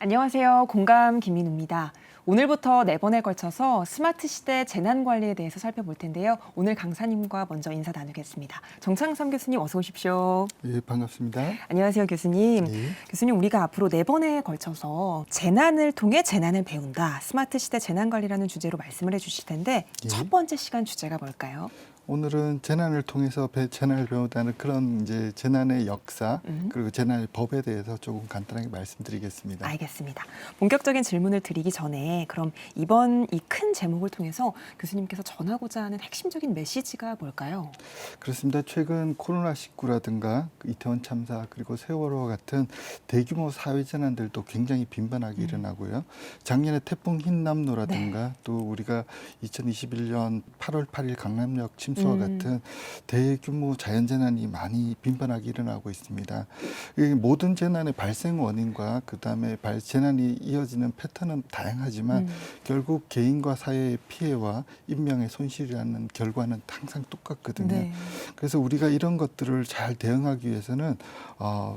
안녕하세요. 공감 김민우입니다. 오늘부터 4번에 걸쳐서 스마트 시대 재난 관리에 대해서 살펴볼 텐데요. 오늘 강사님과 먼저 인사 나누겠습니다. 정창삼 교수님 어서 오십시오. 예, 반갑습니다. 안녕하세요, 교수님. 예. 교수님, 우리가 앞으로 4번에 걸쳐서 재난을 통해 재난을 배운다. 스마트 시대 재난 관리라는 주제로 말씀을 해주실 텐데 예. 첫 번째 시간 주제가 뭘까요? 오늘은 재난을 통해서 재난을 배우다는 그런 이제 재난의 역사 그리고 재난의 법에 대해서 조금 간단하게 말씀드리겠습니다. 알겠습니다. 본격적인 질문을 드리기 전에 그럼 이번 이 큰 제목을 통해서 교수님께서 전하고자 하는 핵심적인 메시지가 뭘까요? 그렇습니다. 최근 코로나19라든가 이태원 참사 그리고 세월호와 같은 대규모 사회 재난들도 굉장히 빈번하게 일어나고요. 작년에 태풍 흰남노라든가 또 우리가 2021년 8월 8일 강남역 침수와 같은 대규모 자연재난이 많이 빈번하게 일어나고 있습니다. 이 모든 재난의 발생 원인과 그다음에 재난이 이어지는 패턴은 다양하지만 결국 개인과 사회의 피해와 인명의 손실이라는 결과는 항상 똑같거든요. 네. 그래서 우리가 이런 것들을 잘 대응하기 위해서는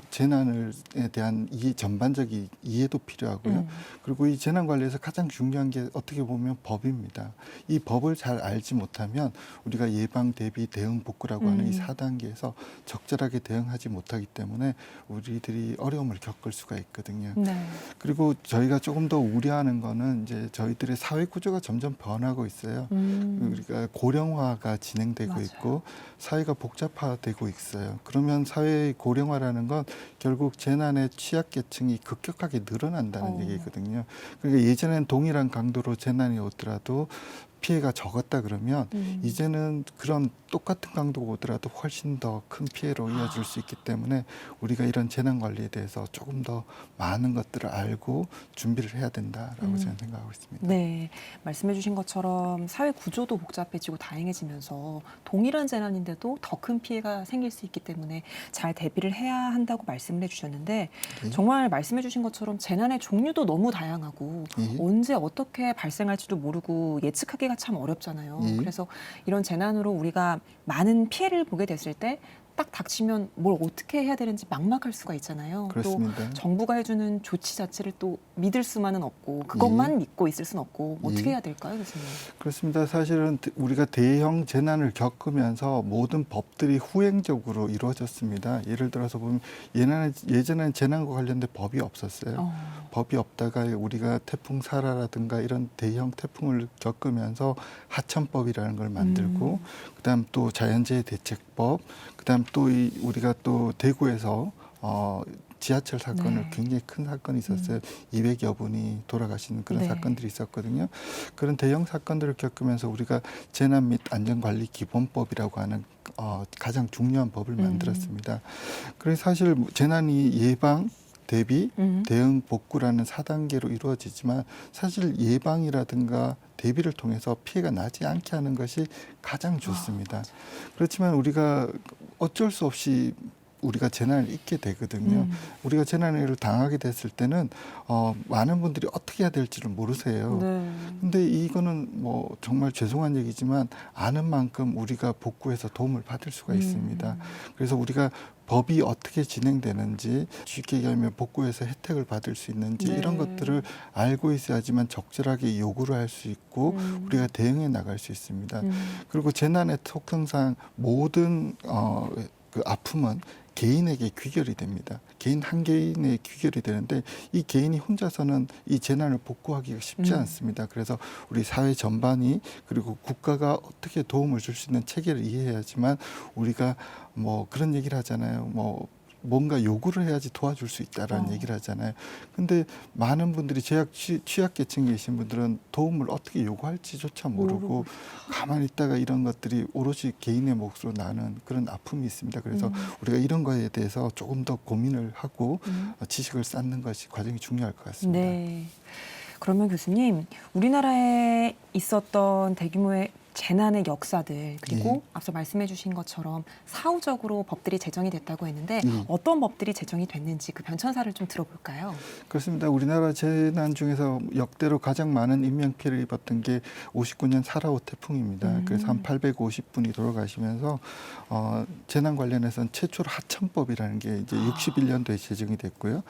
재난에 대한 전반적인 이해도 필요하고요. 그리고 이 재난 관리에서 가장 중요한 게 어떻게 보면 법입니다. 이 법을 잘 알지 못하면 우리가 예방, 대비, 대응, 복구라고 하는 이 4단계에서 적절하게 대응하지 못하기 때문에 우리들이 어려움을 겪을 수가 있거든요. 네. 그리고 저희가 조금 더 우려하는 거는 이제 저희들의 사회 구조가 점점 변하고 있어요. 우리가 고령화가 진행되고 맞아요. 있고 사회가 복잡화되고 있어요. 그러면 사회의 고령화라는 건 결국 재난의 취약계층이 급격하게 늘어난다는 얘기거든요. 그러니까 예전엔 동일한 강도로 재난이 오더라도 피해가 적었다 그러면 이제는 그런 똑같은 강도가 오더라도 훨씬 더 큰 피해로 이어질 수 있기 때문에 우리가 이런 재난 관리에 대해서 조금 더 많은 것들을 알고 준비를 해야 된다라고 저는 생각하고 있습니다. 네, 말씀해 주신 것처럼 사회 구조도 복잡해지고 다양해지면서 동일한 재난인데도 더 큰 피해가 생길 수 있기 때문에 잘 대비를 해야 한다고 말씀을 해주셨는데 예. 정말 말씀해 주신 것처럼 재난의 종류도 너무 다양하고 예. 언제 어떻게 발생할지도 모르고 예측하기가 참 어렵잖아요. 예. 그래서 이런 재난으로 우리가 많은 피해를 보게 됐을 때 딱 닥치면 뭘 어떻게 해야 되는지 막막할 수가 있잖아요. 그렇습니다. 또 정부가 해주는 조치 자체를 또 믿을 수만은 없고 그것만 믿고 있을 수는 없고 어떻게 해야 될까요, 교수님? 그렇습니다. 사실은 우리가 대형 재난을 겪으면서 모든 법들이 후행적으로 이루어졌습니다. 예를 들어서 보면 예전에는 재난과 관련된 법이 없었어요. 법이 없다가 우리가 태풍 사라라든가 이런 대형 태풍을 겪으면서 하천법이라는 걸 만들고 그다음 또 자연재해 대책법, 그다음 또 우리가 또 대구에서 지하철 사건을 굉장히 큰 사건이 있었어요. 200여 분이 돌아가시는 그런 사건들이 있었거든요. 그런 대형 사건들을 겪으면서 우리가 재난 및 안전관리 기본법이라고 하는 가장 중요한 법을 만들었습니다. 그래서 사실 재난이 예방, 대비, 대응, 복구라는 4단계로 이루어지지만 사실 예방이라든가 대비를 통해서 피해가 나지 않게 하는 것이 가장 좋습니다. 그렇지만 우리가 어쩔 수 없이 우리가 재난을 잊게 되거든요. 우리가 재난을 당하게 됐을 때는 많은 분들이 어떻게 해야 될지를 모르세요. 근데 이거는 뭐 정말 죄송한 얘기지만 아는 만큼 우리가 복구해서 도움을 받을 수가 있습니다. 그래서 우리가 법이 어떻게 진행되는지 쉽게 얘기하면 복구해서 혜택을 받을 수 있는지 이런 것들을 알고 있어야지만 적절하게 요구를 할 수 있고 우리가 대응해 나갈 수 있습니다. 그리고 재난의 특성상 모든 그 아픔은 개인에게 귀결이 됩니다. 개인 한 개인의 귀결이 되는데 이 개인이 혼자서는 이 재난을 복구하기가 쉽지 않습니다. 그래서 우리 사회 전반이 그리고 국가가 어떻게 도움을 줄 수 있는 체계를 이해해야지만 우리가 뭐 그런 얘기를 하잖아요. 뭐 뭔가 요구를 해야지 도와줄 수 있다라는 얘기를 하잖아요. 근데 많은 분들이 취약계층에 계신 분들은 도움을 어떻게 요구할지조차 모르고 가만히 있다가 이런 것들이 오롯이 개인의 몫으로 나는 그런 아픔이 있습니다. 그래서 우리가 이런 거에 대해서 조금 더 고민을 하고 지식을 쌓는 것이 과정이 중요할 것 같습니다. 네. 그러면 교수님, 우리나라에 있었던 대규모의 재난의 역사들 그리고 예. 앞서 말씀해 주신 것처럼 사후적으로 법들이 제정이 됐다고 했는데 예. 어떤 법들이 제정이 됐는지 그 변천사를 좀 들어볼까요? 그렇습니다. 우리나라 재난 중에서 역대로 가장 많은 인명피해를 입었던 게 59년 사라오 태풍입니다. 그래서 한 850분이 돌아가시면서 재난 관련해서는 최초로 하천법이라는 게 이제 61년도에 제정이 됐고요.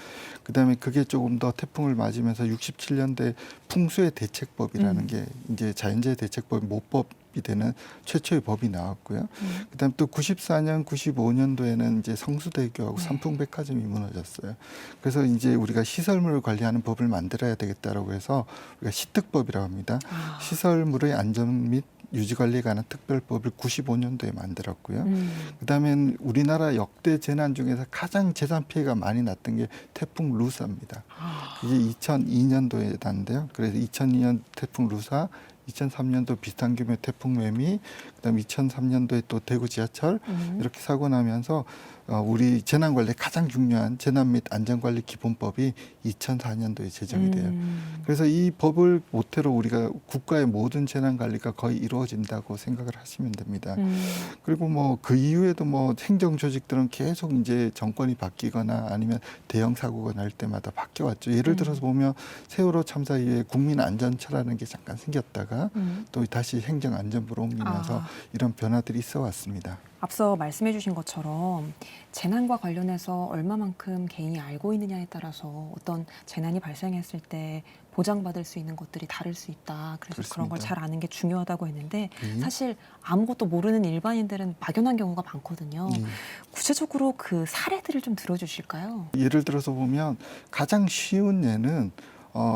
그다음에 그게 조금 더 태풍을 맞으면서 67년도에 풍수의 대책법이라는 게 이제 자연재해 대책법 모법이 되는 최초의 법이 나왔고요. 그다음 또 94년, 95년도에는 이제 성수대교하고 네. 삼풍백화점이 무너졌어요. 그래서 이제 우리가 시설물을 관리하는 법을 만들어야 되겠다라고 해서 우리가 시특법이라고 합니다. 시설물의 안전 및 유지 관리에 관한 특별법을 95년도에 만들었고요. 그다음엔 우리나라 역대 재난 중에서 가장 재산 피해가 많이 났던 게 태풍 루사입니다. 이게 2002년도에 났는데요. 그래서 2002년 태풍 루사, 2003년도 비슷한 규모의 태풍 매미, 그다음 2003년도에 또 대구 지하철 이렇게 사고 나면서 우리 재난관리에 가장 중요한 재난 및 안전관리 기본법이 2004년도에 제정이 돼요. 그래서 이 법을 모태로 우리가 국가의 모든 재난관리가 거의 이루어진다고 생각을 하시면 됩니다. 그리고 뭐 그 이후에도 뭐 행정 조직들은 계속 이제 정권이 바뀌거나 아니면 대형 사고가 날 때마다 바뀌어왔죠. 예를 들어서 보면 세월호 참사 이후에 국민안전처라는 게 잠깐 생겼다가 또 다시 행정안전부로 옮기면서 이런 변화들이 있어 왔습니다. 앞서 말씀해 주신 것처럼 재난과 관련해서 얼마만큼 개인이 알고 있느냐에 따라서 어떤 재난이 발생했을 때 보장받을 수 있는 것들이 다를 수 있다. 그래서 그런 걸 그렇습니다. 잘 아는 게 중요하다고 했는데 예. 사실 아무것도 모르는 일반인들은 막연한 경우가 많거든요. 예. 구체적으로 그 사례들을 좀 들어주실까요? 예를 들어서 보면 가장 쉬운 예는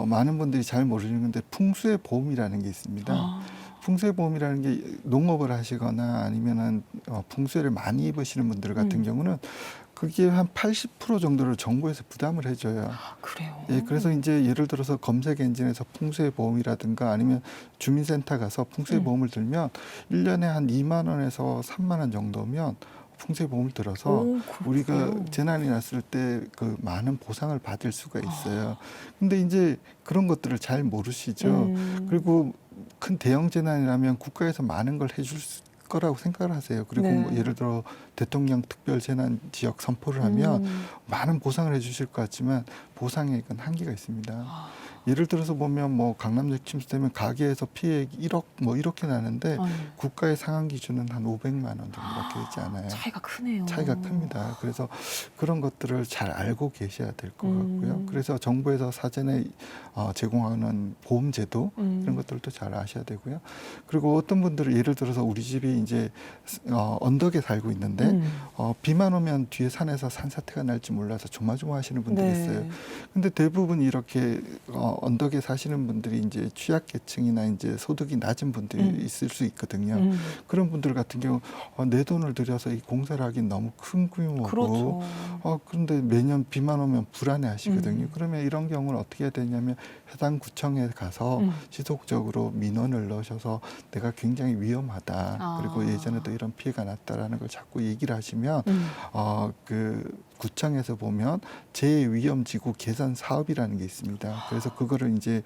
많은 분들이 잘 모르는 건데 풍수의 보험이라는 게 있습니다. 풍수의 보험이라는 게 농업을 하시거나 아니면은 풍수해를 많이 입으시는 분들 같은 경우는 그게 한 80% 정도를 정부에서 부담을 해줘요. 그래요. 예, 그래서 이제 예를 들어서 검색 엔진에서 풍수의 보험이라든가 아니면 주민센터 가서 풍수의 보험을 들면 1년에 한 2만 원에서 3만 원 정도면 풍수의 보험을 들어서 오, 우리가 그렇군요. 재난이 났을 때 그 많은 보상을 받을 수가 있어요. 근데 이제 그런 것들을 잘 모르시죠. 그리고 큰 대형 재난이라면 국가에서 많은 걸 해줄 거라고 생각을 하세요. 그리고 네. 뭐 예를 들어 대통령 특별 재난 지역 선포를 하면 많은 보상을 해주실 것 같지만 보상액은 한계가 있습니다. 예를 들어서 보면 뭐 강남역 침수되면 가게에서 피해액 1억 뭐 이렇게 나는데 국가의 상한 기준은 한 500만 원 정도밖에 되지 않아요. 차이가 크네요. 차이가 큽니다. 그래서 그런 것들을 잘 알고 계셔야 될 것 같고요. 그래서 정부에서 사전에 제공하는 보험 제도 이런 것들도 잘 아셔야 되고요. 그리고 어떤 분들은 예를 들어서 우리 집이 이제 언덕에 살고 있는데 비만 오면 뒤에 산에서 산사태가 날지 몰라서 조마조마하시는 분들이 네. 있어요. 근데 대부분 이렇게 언덕에 사시는 분들이 이제 취약계층이나 이제 소득이 낮은 분들이 있을 수 있거든요. 그런 분들 같은 경우 내 돈을 들여서 이 공사를 하긴 너무 큰 규모고 그렇죠. 그런데 매년 비만 오면 불안해 하시거든요. 그러면 이런 경우는 어떻게 해야 되냐면 해당 구청에 가서 지속적으로 민원을 넣으셔서 내가 굉장히 위험하다. 그리고 예전에도 이런 피해가 났다라는 걸 자꾸 얘기를 하시면 그 구청에서 보면 재위험지구 개선 사업이라는 게 있습니다. 그래서 그거를 이제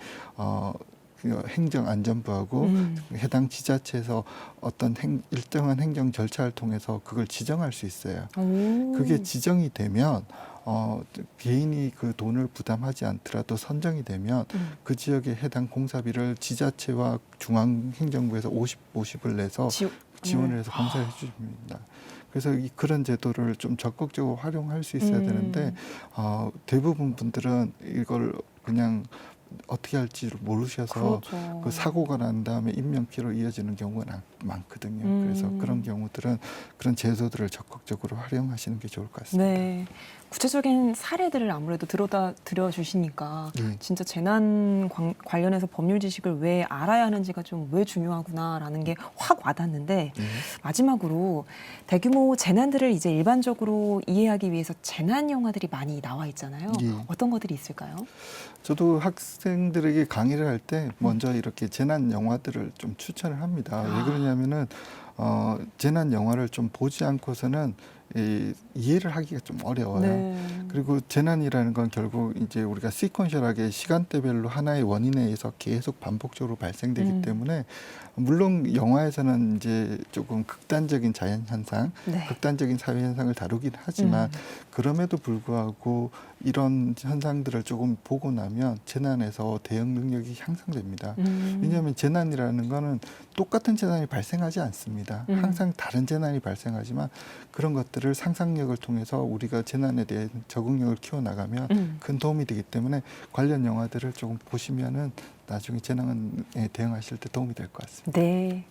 행정안전부하고 해당 지자체에서 어떤 일정한 행정 절차를 통해서 그걸 지정할 수 있어요. 그게 지정이 되면 개인이 그 돈을 부담하지 않더라도 선정이 되면 그 지역의 해당 공사비를 지자체와 중앙행정부에서 50을 내서 지원을 해서 공사를 해줍니다. 그래서 그런 제도를 좀 적극적으로 활용할 수 있어야 되는데 대부분 분들은 이걸 그냥 어떻게 할지를 모르셔서 그렇죠. 그 사고가 난 다음에 인명피해로 이어지는 경우가 많거든요. 그래서 그런 경우들은 그런 제도들을 적극적으로 활용하시는 게 좋을 것 같습니다. 네. 구체적인 사례들을 아무래도 들어주시니까 진짜 재난 관련해서 법률 지식을 왜 알아야 하는지가 좀 왜 중요하구나라는 게 확 와닿는데 마지막으로 대규모 재난들을 이제 일반적으로 이해하기 위해서 재난 영화들이 많이 나와 있잖아요. 어떤 것들이 있을까요? 저도 학생들에게 강의를 할 때 먼저 이렇게 재난 영화들을 좀 추천을 합니다. 왜 그러냐면은 재난 영화를 좀 보지 않고서는 이해를 하기가 좀 어려워요. 네. 그리고 재난이라는 건 결국 이제 우리가 시퀀셜하게 시간대별로 하나의 원인에 의해서 계속 반복적으로 발생되기 때문에 물론 영화에서는 이제 조금 극단적인 자연 현상, 네. 극단적인 사회 현상을 다루긴 하지만 그럼에도 불구하고 이런 현상들을 조금 보고 나면 재난에서 대응 능력이 향상됩니다. 왜냐하면 재난이라는 거는 똑같은 재난이 발생하지 않습니다. 항상 다른 재난이 발생하지만 그런 것들을 상상력을 통해서 우리가 재난에 대한 적응력을 키워나가면 큰 도움이 되기 때문에 관련 영화들을 조금 보시면은 나중에 재난에 대응하실 때 도움이 될 것 같습니다. 네.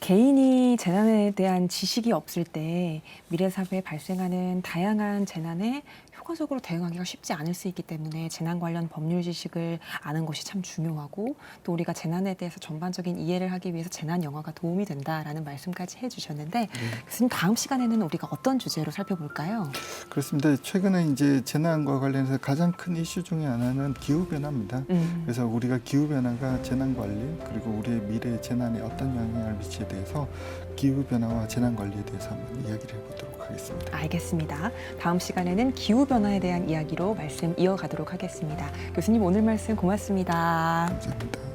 개인이 재난에 대한 지식이 없을 때 미래 사회에 발생하는 다양한 재난에 효과적으로 대응하기가 쉽지 않을 수 있기 때문에 재난 관련 법률 지식을 아는 것이 참 중요하고 또 우리가 재난에 대해서 전반적인 이해를 하기 위해서 재난 영화가 도움이 된다라는 말씀까지 해주셨는데 교수님 다음 시간에는 우리가 어떤 주제로 살펴볼까요? 그렇습니다. 최근에 이제 재난과 관련해서 가장 큰 이슈 중에 하나는 기후 변화입니다. 그래서 우리가 기후 변화가 재난 관리 그리고 우리의 미래 재난에 어떤 영향을 미치에 대해서 기후 변화와 재난 관리에 대해서 한번 이야기를 해보도록 하겠습니다. 알겠습니다. 다음 시간에는 기후 변화에 대한 이야기로 말씀 이어가도록 하겠습니다. 교수님 오늘 말씀 고맙습니다. 감사합니다.